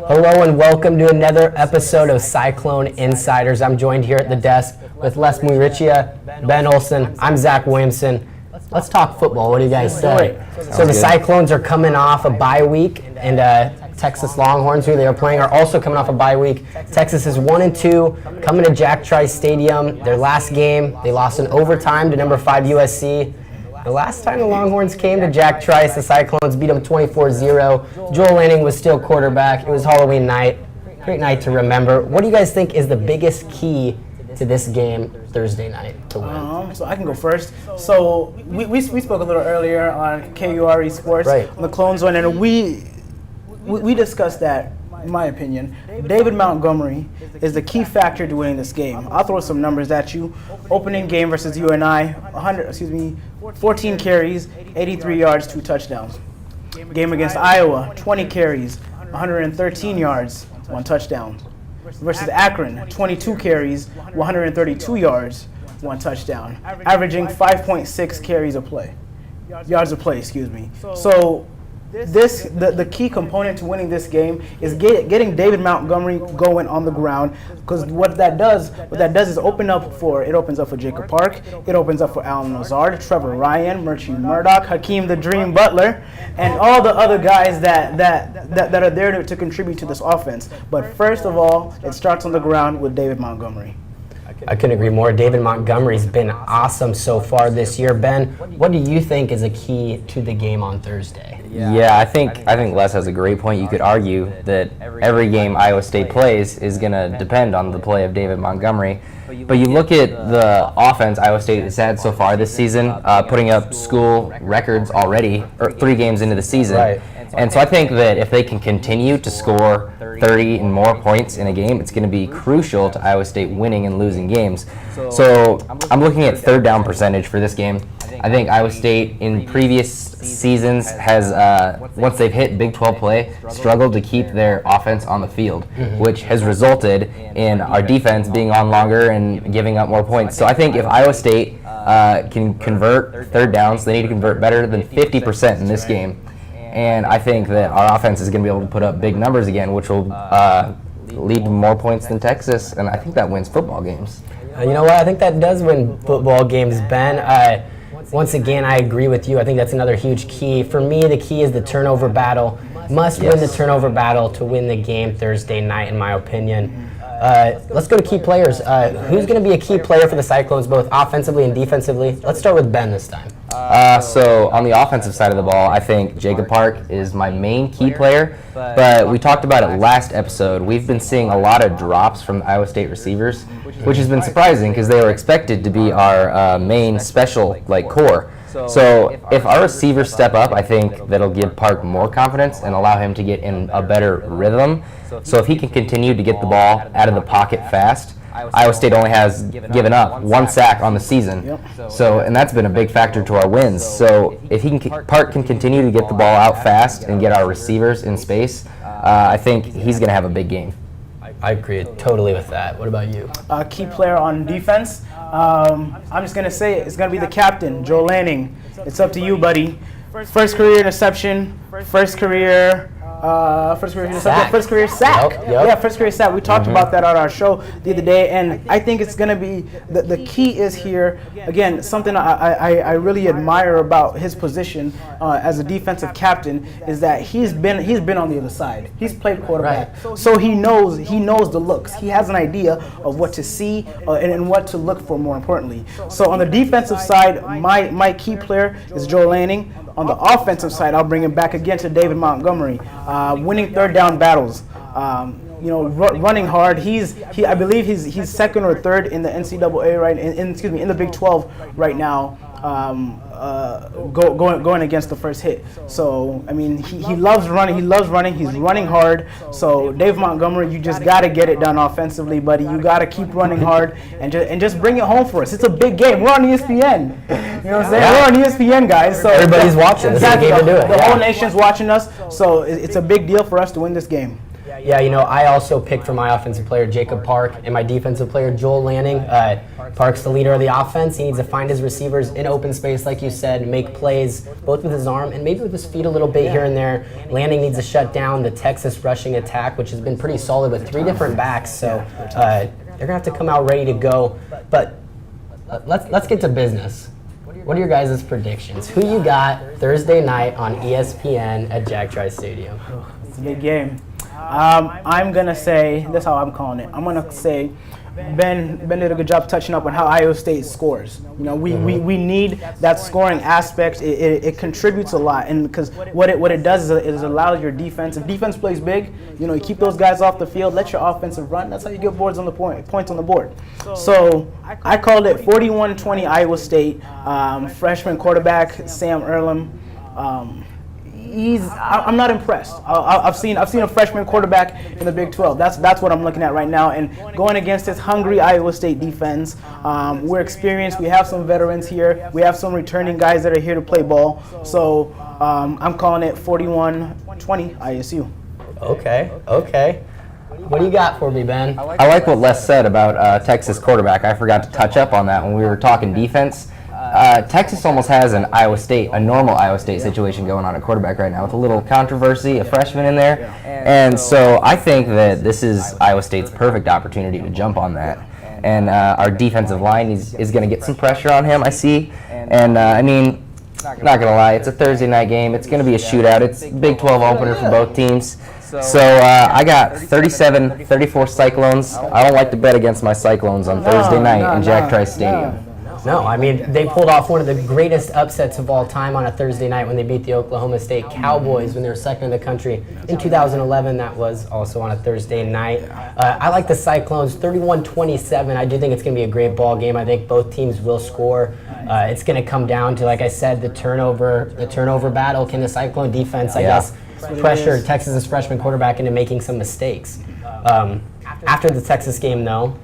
Hello and welcome to another episode of Cyclone InCyders. I'm joined here at the desk with Les Muirichia, Ben Olson. I'm Zach Williamson. Let's talk football. What do you guys say? So the Cyclones are coming off a bye week, and Texas Longhorns, who they are playing, are also coming off a bye week. Texas is 1-2, coming to Jack Trice Stadium. Their last game, they lost in overtime to number 5 USC. The last time the Longhorns came to Jack Trice, the Cyclones beat them 24-0. Joel Lanning was still quarterback. It was Halloween night. Great night to remember. What do you guys think is the biggest key to this game Thursday night to win? So I can go first. So we spoke a little earlier on KURE Sports, on the Clones one, and we discussed that, in my opinion, David Montgomery is the key factor to winning this game. I'll throw some numbers at you. Opening game versus UNI, 14 carries, 83 yards, 2 touchdowns. Game against Iowa, 20 carries, 113 yards, 1 touchdown. Versus Akron, 22 carries, 132 yards, 1 touchdown. Averaging 5.6 carries a play. Yards a play, excuse me. So the key component to winning this game is getting David Montgomery going on the ground, because what that does is opens up for Jacob Park, it opens up for Alan Lazard, Trevor Ryan, Murchie Murdoch, Hakeem the Dream Butler, and all the other guys that are there to contribute to this offense. But first of all, it starts on the ground with David Montgomery. I couldn't agree more. David Montgomery's been awesome so far this year. Ben, what do you think is a key to the game on Thursday? Yeah, I think Les has a great point. You could argue that every game Iowa State plays is going to depend on the play of David Montgomery. But you look at the offense Iowa State has had so far this season, putting up school records already, or 3 games into the season. Right. And so I think that if they can continue to score 30 and more points in a game, it's going to be crucial to Iowa State winning and losing games. So I'm looking at third down percentage for this game. I think Iowa State in previous seasons has, once they've hit Big 12 play, struggled to keep their offense on the field, which has resulted in our defense being on longer and giving up more points. So I think if Iowa State can convert third downs, they need to convert better than 50% in this game. And I think that our offense is going to be able to put up big numbers again, which will lead to more points than Texas, and I think that wins football games. You know what? I think that does win football games, Ben. Once again, I agree with you. I think that's another huge key. For me, the key is the turnover battle. Must win the turnover battle to win the game Thursday night, in my opinion. Let's go to key players. Who's going to be a key player for the Cyclones, both offensively and defensively? Let's start with Ben this time. So on the offensive side of the ball, I think Jacob Park is my main key player. But we talked about it last episode. We've been seeing a lot of drops from the Iowa State receivers, which has been surprising because they were expected to be our main special core. So if our receivers step up, I think that'll give Park more confidence and allow him to get in a better rhythm. So if he can continue to get the ball out of the pocket fast, Iowa State only has given up 1 sack on the season. So, and that's been a big factor to our wins. So if Park can continue to get the ball out fast and get our receivers in space, I think he's going to have a big game. I agree totally with that. What about you? Key player on defense, I'm just going to say it's going to be the captain, Joel Lanning. It's up to you, buddy. First career interception, first career sack. Yep. Yeah, first career sack. We talked about that on our show the other day, and I think it's going to be the key is here again. Something I really admire about his position as a defensive captain is that he's been on the other side. He's played quarterback, so he knows the looks. He has an idea of what to see and what to look for. More importantly, so on the defensive side, my key player is Joel Lanning. On the offensive side, I'll bring him back again to David Montgomery, winning third down battles. Running hard. I believe he's second or third in the NCAA in the Big 12 right now. Going against the first hit. So I mean, he loves running. He's running hard. So Dave Montgomery, you just got to get it done offensively, buddy. You got to keep running hard and just bring it home for us. It's a big game. We're on ESPN. You know what I'm saying? We're on ESPN, guys. So everybody's watching. This is a game to do it. The whole nation's watching us. So it's a big deal for us to win this game. Yeah, I also picked for my offensive player Jacob Park and my defensive player Joel Lanning. Park's the leader of the offense. He needs to find his receivers in open space, like you said, make plays both with his arm and maybe with his feet a little bit here and there. Lanning needs to shut down the Texas rushing attack, which has been pretty solid with 3 different backs. So they're going to have to come out ready to go. But let's get to business. What are your guys' predictions? Who you got Thursday night on ESPN at Jack Trice Stadium? It's a big game. I'm going to say, that's how I'm calling it. I'm going to say Ben did a good job touching up on how Iowa State scores. We need that scoring aspect. It contributes a lot, and because what it does is it allows your defense. If defense plays big, you keep those guys off the field. Let your offensive run. That's how you get points on the board. So I called it 41-20 Iowa State. Freshman quarterback Sam Earlham. I'm not impressed. I've seen a freshman quarterback in the Big 12. That's what I'm looking at right now. And going against this hungry Iowa State defense, we're experienced. We have some veterans here. We have some returning guys that are here to play ball. So I'm calling it 41-20 ISU. Okay. What do you got for me, Ben? I like what Les said about Texas quarterback. I forgot to touch up on that when we were talking defense. Texas almost has a normal Iowa State situation going on at quarterback right now with a little controversy, a freshman in there. And so I think that this is Iowa State's perfect opportunity to jump on that. And our defensive line is going to get some pressure on him, I see. And not going to lie, it's a Thursday night game. It's going to be a shootout. It's Big 12 opener for both teams. So I got 37-34 Cyclones. I don't like to bet against my Cyclones on Thursday night in Jack Trice Stadium. No, they pulled off one of the greatest upsets of all time on a Thursday night when they beat the Oklahoma State Cowboys when they were second in the country in 2011. That was also on a Thursday night. I like the Cyclones 31-27. I do think it's going to be a great ball game. I think both teams will score. It's going to come down to, like I said, the turnover battle. Can the Cyclone defense, I guess, pressure Texas's freshman quarterback into making some mistakes? After the Texas game, though,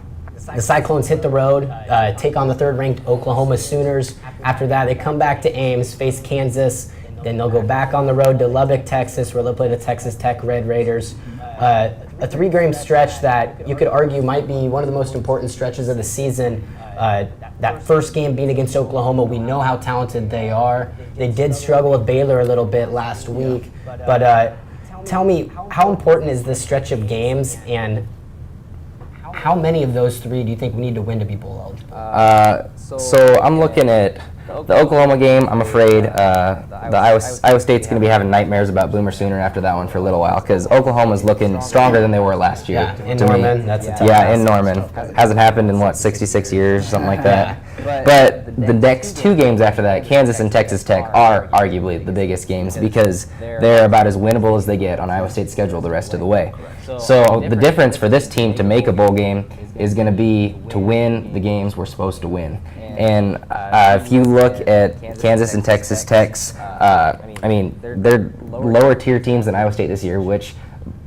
the Cyclones hit the road, take on the 3rd-ranked Oklahoma Sooners. After that, they come back to Ames, face Kansas. Then they'll go back on the road to Lubbock, Texas, where they'll play the Texas Tech Red Raiders. A 3-game stretch that you could argue might be one of the most important stretches of the season. That first game being against Oklahoma, we know how talented they are. They did struggle with Baylor a little bit last week. But tell me, how important is this stretch of games, and how many of those 3 do you think we need to win to be bowl eligible? So I'm looking at the Oklahoma game. I'm afraid the Iowa State's going to be having nightmares about Boomer Sooner after that one for a little while, because Oklahoma's looking stronger than they were last year. Yeah, in Norman, that's a tough in Norman. Hasn't happened in 66 years, something like that. But the next 2 games after that, Kansas and Texas Tech, are arguably the biggest games because they're about as winnable as they get on Iowa State's schedule the rest of the way. So the difference for this team to make a bowl game is going to be to win the games we're supposed to win. And if you look at Kansas and Texas Tech's, they're lower tier teams than Iowa State this year, which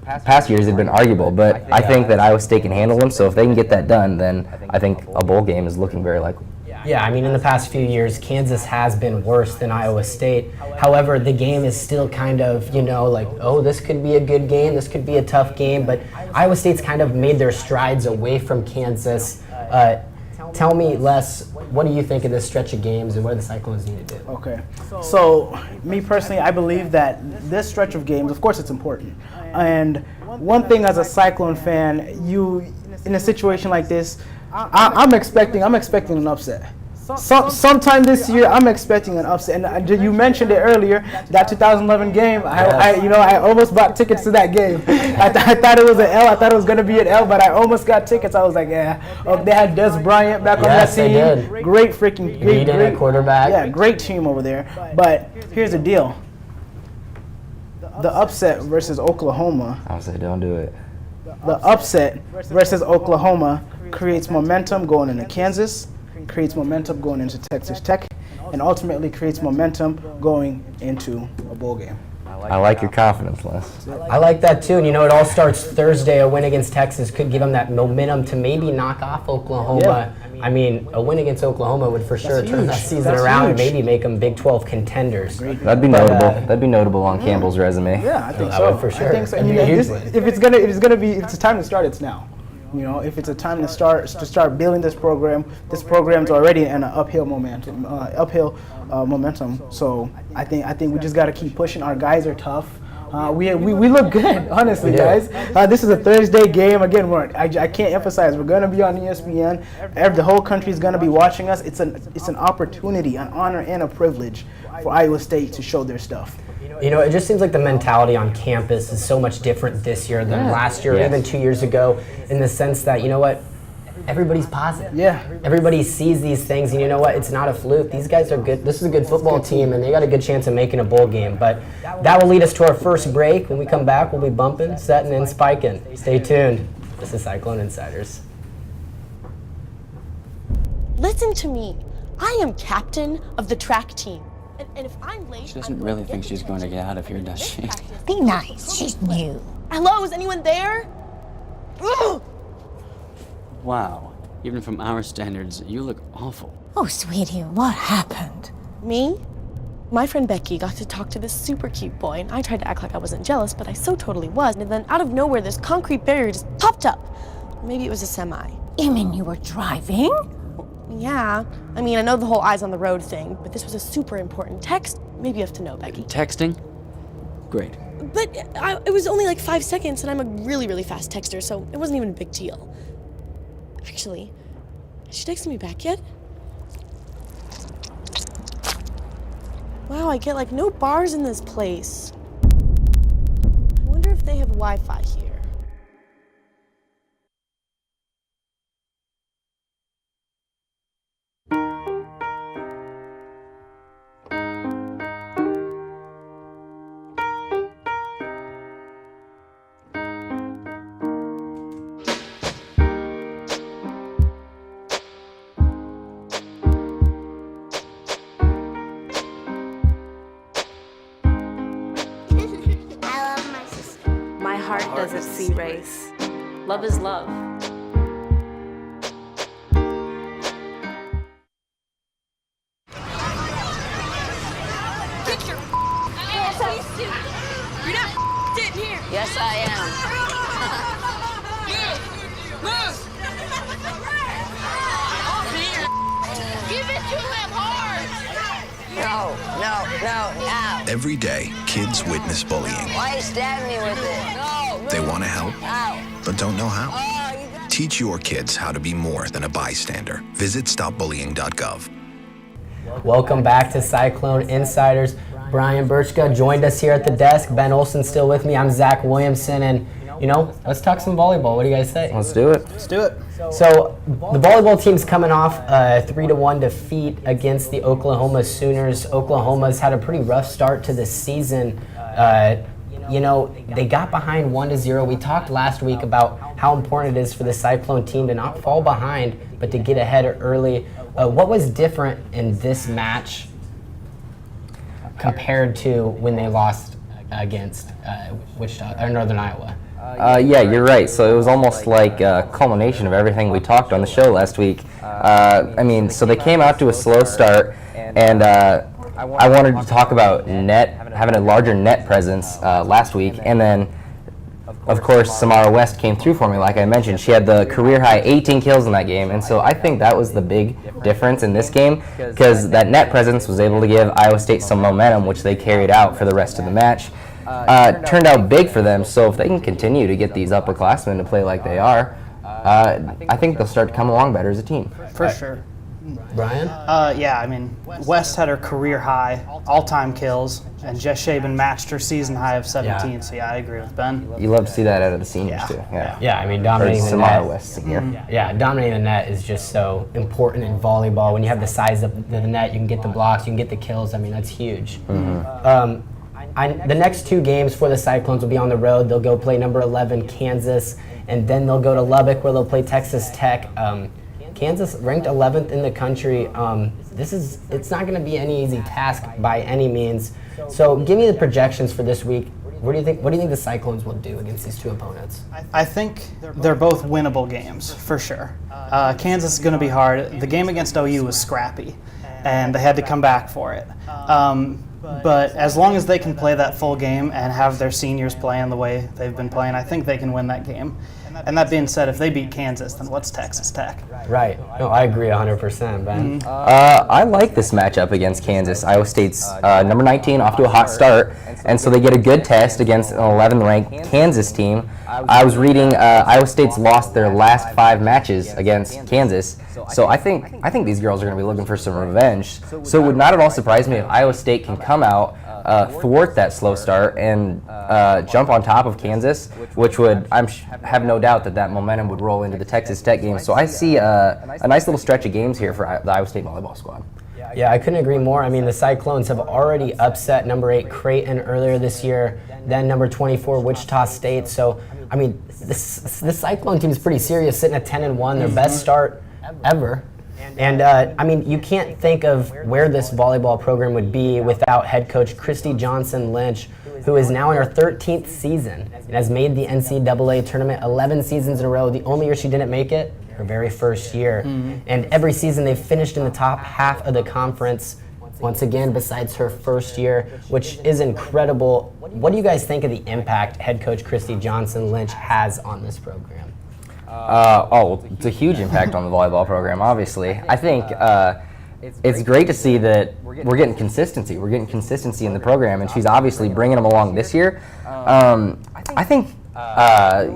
past years have been arguable, but I think that Iowa State can handle them. So if they can get that done, then I think a bowl game is looking very likely. Yeah, in the past few years, Kansas has been worse than Iowa State. However, the game is still kind of, this could be a good game, this could be a tough game, but Iowa State's kind of made their strides away from Kansas. Tell me, Les, what do you think of this stretch of games, and what do the Cyclones need to do? Okay. So, me personally, I believe that this stretch of games, of course it's important. And one thing as a Cyclone fan, in a situation like this, I'm expecting an upset. Sometime this year, I'm expecting an upset. And you mentioned it earlier, that 2011 game. I almost bought tickets to that game. I thought it was an L. I thought it was going to be an L, but I almost got tickets. I was like, yeah. They had Des Bryant back on that team. Yes, they did. Great quarterback. Yeah, great team over there. But here's the deal. The upset versus Oklahoma. I would say don't do it. The upset versus Oklahoma creates momentum going into Kansas, creates momentum going into Texas Tech, and ultimately creates momentum going into a bowl game. I I like your confidence, Les. I like that too, and it all starts Thursday. A win against Texas could give them that momentum to maybe knock off Oklahoma. Yeah. I mean, a win against Oklahoma would for sure turn that season around and maybe make them Big 12 contenders. That'd be notable. That'd be notable on Campbell's resume. Yeah, I think that so. would for sure. I think so. That'd And be a huge if win. it's a time to start, it's now. If it's a time to start building this program's already in an uphill momentum. So I think we just got to keep pushing. Our guys are tough. We look good, honestly, guys. This is a Thursday game. Again, I can't emphasize, we're going to be on ESPN. The whole country is going to be watching us. It's an opportunity, an honor, and a privilege for Iowa State to show their stuff. It just seems like the mentality on campus is so much different this year than last year or even 2 years ago, in the sense that, everybody's positive. Yeah. Everybody sees these things, and it's not a fluke. These guys are good. This is a good football team, and they got a good chance of making a bowl game. But that will lead us to our first break. When we come back, we'll be bumping, setting, and spiking. Stay tuned. This is Cyclone InCyders. Listen to me. I am captain of the track team. And if I'm late, She doesn't really think she's going to get out of here, does she? Be nice, she's new. Hello, is anyone there? Ugh! Wow. Even from our standards, you look awful. Oh, sweetie, what happened? Me? My friend Becky got to talk to this super cute boy, and I tried to act like I wasn't jealous, but I so totally was. And then out of nowhere, this concrete barrier just popped up. Or maybe it was a semi. You mean you were driving? Yeah. I mean, I know the whole eyes on the road thing, but this was a super important text. Maybe you have to know, Becky. Texting? Great. But it was only like 5 seconds, and I'm a really, really fast texter, so it wasn't even a big deal. Actually, has she texted me back yet? Wow, I get no bars in this place. I wonder if they have Wi-Fi here. I love my sister. My heart doesn't see race. Love is love. Get your ass suit. You're not in here. Yes, I am. Give it to him hard. No. Every day, kids witness bullying. Why you stab me with it? No. They want to help, Ow. but don't know how. Oh, you got... Teach your kids how to be more than a bystander. Visit stopbullying.gov. Welcome back to Cyclone InCyders. Brian Birchka joined us here at the desk. Ben Olsen still with me. I'm Zach Williamson, and let's talk some volleyball. What do you guys say? Let's do it. Let's do it. So the volleyball team's coming off a 3-1 defeat against the Oklahoma Sooners. Oklahoma's had a pretty rough start to the season. They got behind 1-0. We talked last week about how important it is for the Cyclone team to not fall behind, but to get ahead early. What was different in this match compared to when they lost against Wichita or Northern Iowa? Yeah, you're right. So it was almost like a culmination of everything we talked on the show last week. So they came out to a slow start, and I wanted to talk about having a larger net presence last week, and then, of course, Samara West came through for me, like I mentioned. She had the career-high 18 kills in that game, and so I think that was the big difference in this game, because that net presence was able to give Iowa State some momentum, which they carried out for the rest of the match. Turned out big for them, so if they can continue to get these upperclassmen to play like they are, I think they'll start to come along better as a team. For sure. Brian? West had her career high, all-time kills, and Jess Shaban matched her season high of 17. Yeah. So I agree with Ben. You love to see that out of the seniors too. Yeah, Or dominating the Samara net. West senior. Yeah, dominating the net is just so important in volleyball. When you have the size of the net, you can get the blocks, you can get the kills. That's huge. The next two games for the Cyclones will be on the road. They'll go play number 11 Kansas, and then they'll go to Lubbock where they'll play Texas Tech. Kansas ranked 11th in the country. It's not going to be any easy task by any means. So give me the projections for this week. What do you think the Cyclones will do against these two opponents? I think they're both winnable games, for sure. Kansas is going to be hard. The game against OU was scrappy, and they had to come back for it. But as long as they can play that full game and have their seniors playing the way they've been playing, I think they can win that game. And that being said, if they beat Kansas, then what's Texas Tech? Right. No, I agree 100%, Ben. I like this matchup against Kansas. Iowa State's number 19 off to a hot start, and so they get a good test against an 11th-ranked Kansas team. I was reading Iowa State's lost their last 5 matches against Kansas, so I think these girls are going to be looking for some revenge. So it would not at all surprise me if Iowa State can come out, thwart that slow start, and jump on top of Kansas, which would have no doubt that momentum would roll into the Texas Tech game. So I see a nice little stretch of games here for the Iowa State volleyball squad. Yeah, I couldn't agree more. I mean, the Cyclones have already upset number 8 Creighton earlier this year, then number 24 Wichita State. So, I mean, this Cyclone team is pretty serious, sitting at 10-1, their best start ever. And, I mean, you can't think of where this volleyball program would be without head coach Christy Johnson Lynch, who is now in her 13th season and has made the NCAA tournament 11 seasons in a row. The only year she didn't make it, her very first year. And every season they've finished in the top half of the conference, once again, besides her first year, which is incredible. What do you guys think of the impact head coach Christy Johnson Lynch has on this program? It's a huge impact on the volleyball program, obviously. I think it's great to see that we're getting consistency. We're getting consistency in the program, and she's obviously bringing them along this year. I think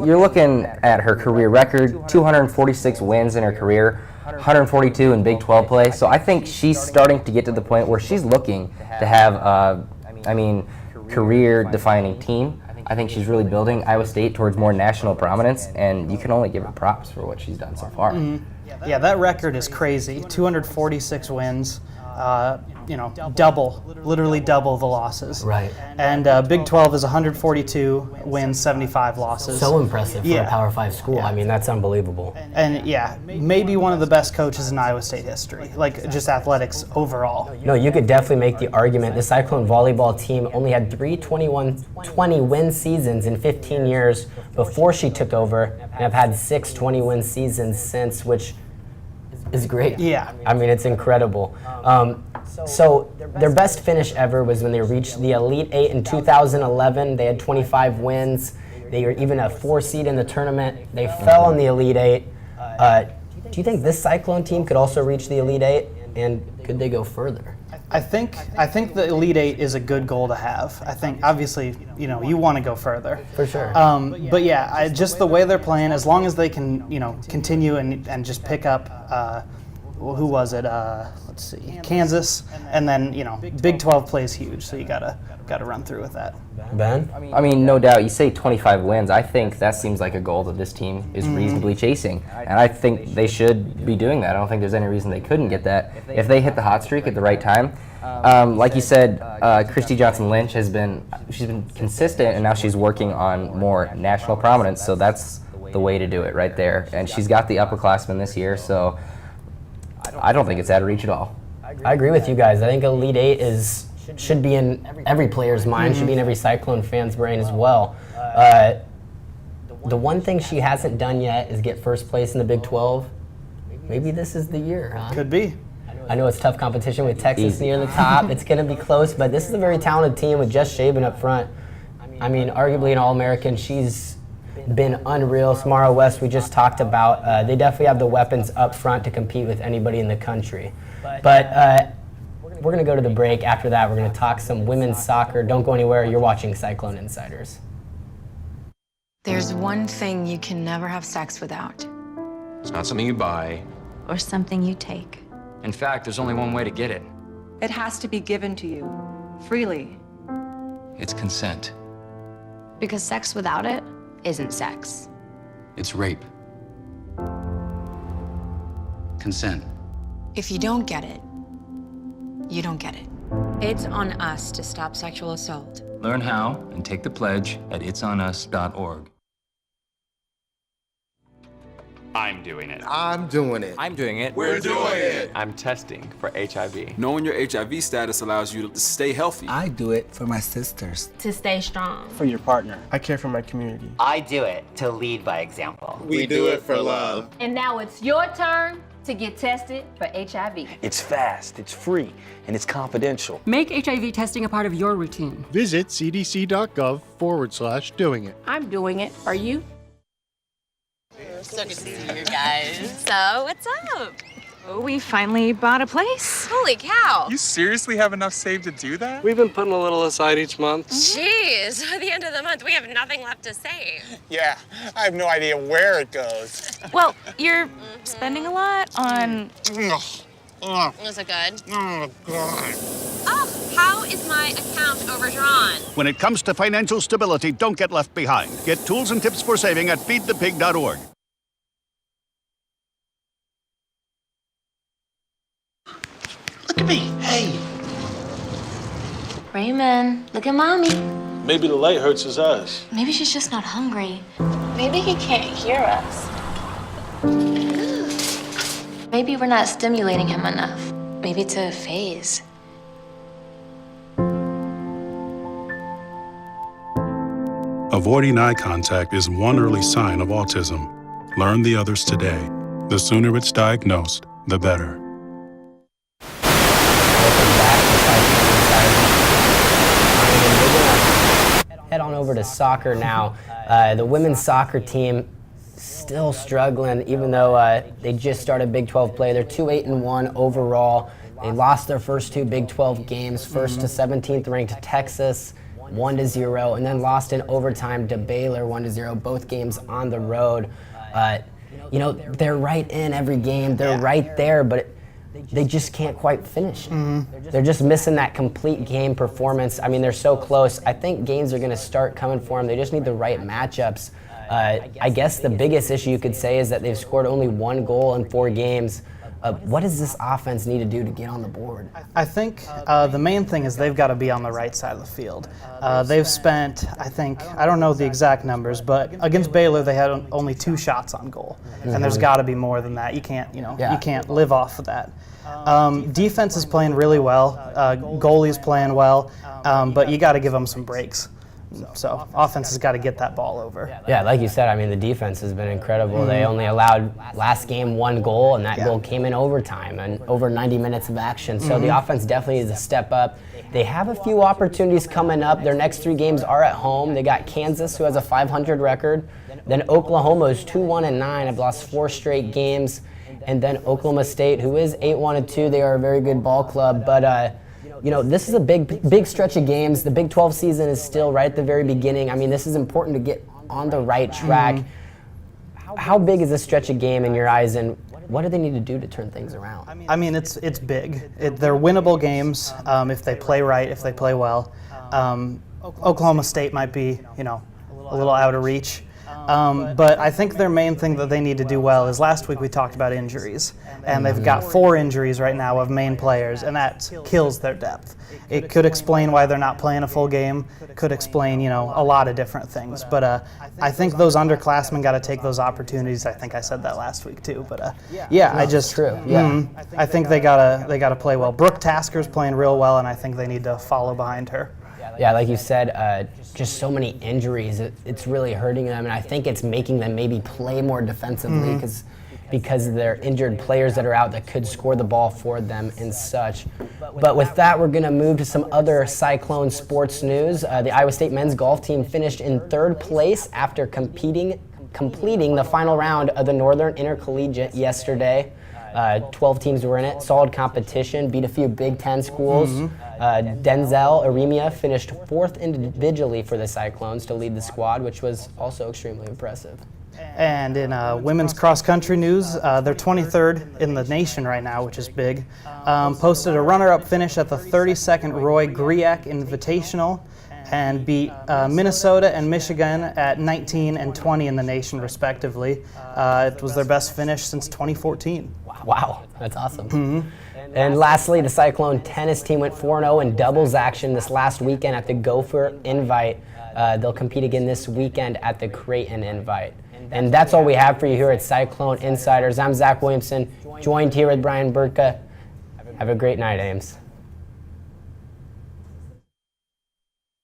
you're looking at her career record, 246 wins in her career, 142 in Big 12 play. So I think she's starting to get to the point where she's looking to have, career-defining team. I think she's really building Iowa State towards more national prominence, and you can only give her props for what she's done so far. Yeah, that record is crazy. 246 wins, literally double the losses. Right. And Big 12 is 142 wins, 75 losses. So impressive for a Power 5 school. Yeah. I mean, that's unbelievable. And maybe one of the best coaches in Iowa State history, like just athletics overall. No, you could definitely make the argument. The Cyclone volleyball team only had 3 20-win seasons in 15 years before she took over, and have had 6 20-win seasons since, which is great. Yeah. I mean, it's incredible. So their best finish ever was when they reached the Elite 8 in 2011. They had 25 wins. They were even a 4 seed in the tournament. They fell in the Elite 8. Do you think this Cyclone team could also reach the Elite 8, and could they go further? I think the Elite 8 is a good goal to have. I think, obviously, you want to go further. For sure. But yeah, just the way they're playing, as long as they can, continue and just pick up, who was it? Let's see, Kansas, and then, Big 12 plays huge, so you gotta run through with that. Ben? I mean, no doubt. You say 25 wins. I think that seems like a goal that this team is reasonably chasing, and I think they should be doing that. I don't think there's any reason they couldn't get that if they hit the hot streak at the right time. Like you said, Christy Johnson Lynch she's been consistent, and now she's working on more national prominence. So that's the way to do it right there. And she's got the upperclassmen this year, so I don't think it's out of reach at all. I agree with you guys. I think Elite 8 should be in every player's mind, should be in every Cyclone fan's brain as well. The one thing she hasn't done yet is get first place in the Big 12. Maybe this is the year, huh? Could be. I know it's tough competition with Texas near the top. It's going to be close, but this is a very talented team with Jess Shaban up front. I mean, arguably an All-American. She's been unreal. Samara West, we just talked about. They definitely have the weapons up front to compete with anybody in the country. But we're going to go to the break. After that, we're going to talk some women's soccer. Don't go anywhere. You're watching Cyclone InCyders. There's one thing you can never have sex without. It's not something you buy. Or something you take. In fact, there's only one way to get it. It has to be given to you, freely. It's consent. Because sex without it isn't sex. It's rape. Consent. If you don't get it, you don't get it. It's on us to stop sexual assault. Learn how and take the pledge at itsonus.org. I'm doing it. I'm doing it. I'm doing it. We're doing it. I'm testing for HIV. Knowing your HIV status allows you to stay healthy. I do it for my sisters. To stay strong. For your partner. I care for my community. I do it to lead by example. We do it for love. And now it's your turn to get tested for HIV. It's fast, it's free, and it's confidential. Make HIV testing a part of your routine. Visit cdc.gov/doing it. I'm doing it. Are you? So good to see you guys. So, what's up? Oh, we finally bought a place. Holy cow. You seriously have enough saved to do that? We've been putting a little aside each month. Jeez, at the end of the month, we have nothing left to save. Yeah, I have no idea where it goes. Well, you're spending a lot on... Was it good? Oh, God. Oh, how is my account overdrawn? When it comes to financial stability, don't get left behind. Get tools and tips for saving at feedthepig.org. Look at me. Hey. Raymond, look at mommy. Maybe the light hurts his eyes. Maybe she's just not hungry. Maybe he can't hear us. Maybe we're not stimulating him enough. Maybe it's a phase. Avoiding eye contact is one early sign of autism. Learn the others today. The sooner it's diagnosed, the better. Welcome back to Cyclone InCyders. Head on over to soccer now. The women's soccer team still struggling, even though they just started Big 12 play. They're 2-8-1 overall. They lost their first two Big 12 games, first to 17th ranked Texas, 1-0, and then lost in overtime to Baylor, 1-0. Both games on the road. You know, they're right in every game. They're right there, but they just can't quite finish. They're just missing that complete game performance. I mean, they're so close. I think games are going to start coming for them. They just need the right matchups. I guess the biggest issue you could say is that they've scored only 1 goal in 4 games. What does this offense need to do to get on the board? I think the main thing is they've got to be on the right side of the field. They've spent, I think, I don't know the exact numbers, but against Baylor they had only 2 shots on goal, and there's got to be more than that. You can't, you can't live off of that. Defense is playing really well. Goalie's playing well, but you got to give them some breaks. So offense has got to get that ball over. Yeah, like you said, I mean, the defense has been incredible. They only allowed last game 1 goal, and that goal came in overtime and over 90 minutes of action. So the offense definitely needs to step up. They have a few opportunities coming up. Their next 3 games are at home. They got Kansas, who has a 500 record. Then Oklahoma is 2-1-9. Have lost 4 straight games. And then Oklahoma State, who is 8-1-2. They are a very good ball club, but you know, this is a big stretch of games. The Big 12 season is still right at the very beginning. I mean, this is important to get on the right track. How big is this stretch of game in your eyes, and what do they need to do to turn things around? I mean, it's big. They're winnable games if they play right, if they play well. Oklahoma State might be, you know, a little out of reach. But I think their main thing that they need to do well is last week we talked about injuries, and they've got 4 injuries right now of main players, and that kills their depth. It could explain why they're not playing a full game, could explain, you know, a lot of different things. But I think those underclassmen got to take those opportunities. I think I said that last week too. But yeah, I just I think they gotta play well. Brooke Tasker's playing real well, and I think they need to follow behind her. Yeah, like you said, just so many injuries. It's really hurting them, and I think it's making them maybe play more defensively because they're injured players that are out that could score the ball for them and such. But with that, we're going to move to some other Cyclone sports news. The Iowa State men's golf team finished in 3rd place after completing the final round of the Northern Intercollegiate yesterday. 12 teams were in it. Solid competition. Beat a few Big Ten schools. Denzel Aremia finished 4th individually for the Cyclones to lead the squad, which was also extremely impressive. And in women's cross-country news, they're 23rd in the nation right now, which is big. Posted a runner-up finish at the 32nd Roy Griak Invitational and beat Minnesota and Michigan at 19 and 20 in the nation, respectively. It was their best finish since 2014. Wow, that's awesome. And lastly, the Cyclone tennis team went 4-0 in doubles action this last weekend at the Gopher Invite. They'll compete again this weekend at the Creighton Invite. And that's all we have for you here at Cyclone InCyders. I'm Zach Williamson, joined here with Brian Burka. Have a great night, Ames.